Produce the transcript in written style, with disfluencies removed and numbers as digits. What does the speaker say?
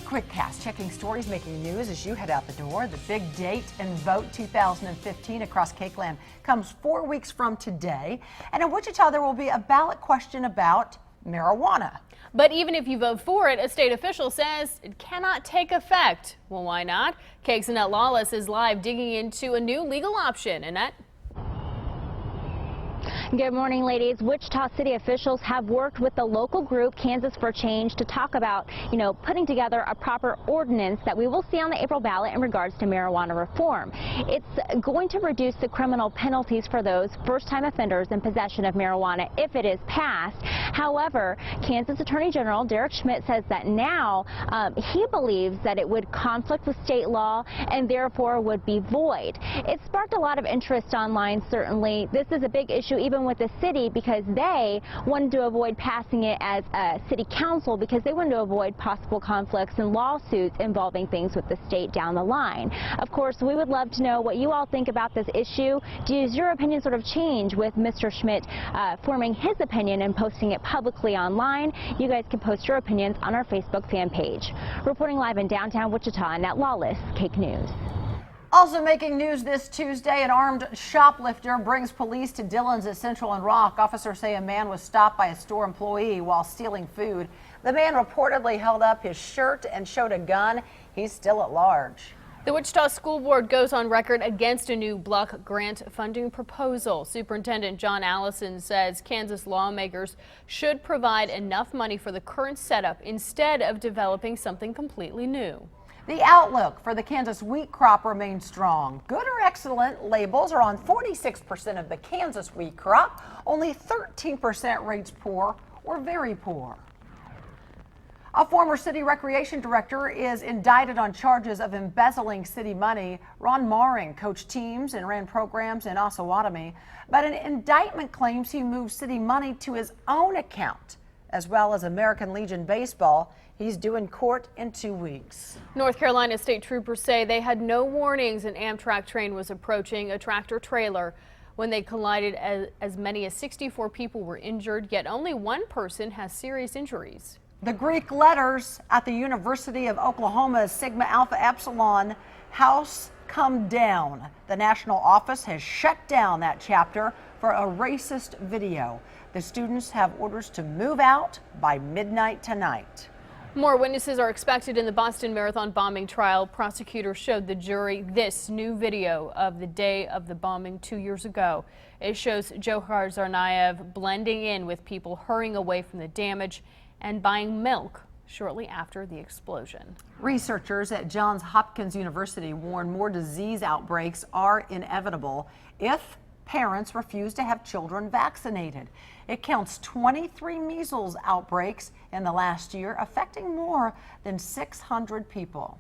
Quickcast, checking stories making news as you head out the door. The big date and vote 2015 across Cakeland comes 4 weeks from today. And in Wichita, there will be a ballot question about marijuana. But even if you vote for it, a state official says it cannot take effect. Well, why not? Cake's Annette Lawless is live digging into a new legal option. Annette? Good morning, ladies. Wichita city officials have worked with the local group Kansas for Change to talk about, putting together a proper ordinance that we will see on the April ballot in regards to marijuana reform. It's going to reduce the criminal penalties for those first-time offenders in possession of marijuana if it is passed. However, Kansas Attorney General Derek Schmidt says that now he believes that it would conflict with state law and therefore would be void. It sparked a lot of interest online, certainly. This is a big issue even with the city because they wanted to avoid passing it as a city council because they wanted to avoid possible conflicts and lawsuits involving things with the state down the line. Of course, we would love to know what you all think about this issue. Does your opinion sort of change with Mr. Schmidt forming his opinion and posting it publicly online? You guys can post your opinions on our Facebook fan page. Reporting live in downtown Wichita, Annette Lawless, Cake News. Also making news this Tuesday, an armed shoplifter brings police to Dillon's at Central and Rock. Officers say a man was stopped by a store employee while stealing food. The man reportedly held up his shirt and showed a gun. He's still at large. The Wichita School Board goes on record against a new block grant funding proposal. Superintendent John Allison says Kansas lawmakers should provide enough money for the current setup instead of developing something completely new. The outlook for the Kansas wheat crop remains strong. Good or excellent labels are on 46% of the Kansas wheat crop. Only 13% rates poor or very poor. A former city recreation director is indicted on charges of embezzling city money. Ron Maring coached teams and ran programs in Osawatomie, but an indictment claims he moved city money to his own account, as well as American Legion Baseball. He's due in court in 2 weeks. North Carolina state troopers say they had no warnings an Amtrak train was approaching a tractor trailer. When they collided, as many as 64 people were injured, yet only one person has serious injuries. The Greek letters at the University of Oklahoma's Sigma Alpha Epsilon house come down. The national office has shut down that chapter for a racist video. The students have orders to move out by midnight tonight. More witnesses are expected in the Boston Marathon bombing trial. Prosecutors showed the jury this new video of the day of the bombing 2 years ago. It shows Johar Tsarnaev blending in with people hurrying away from the damage and buying milk shortly after the explosion. Researchers at Johns Hopkins University warn more disease outbreaks are inevitable if parents refuse to have children vaccinated. It counts 23 measles outbreaks in the last year, affecting more than 600 people.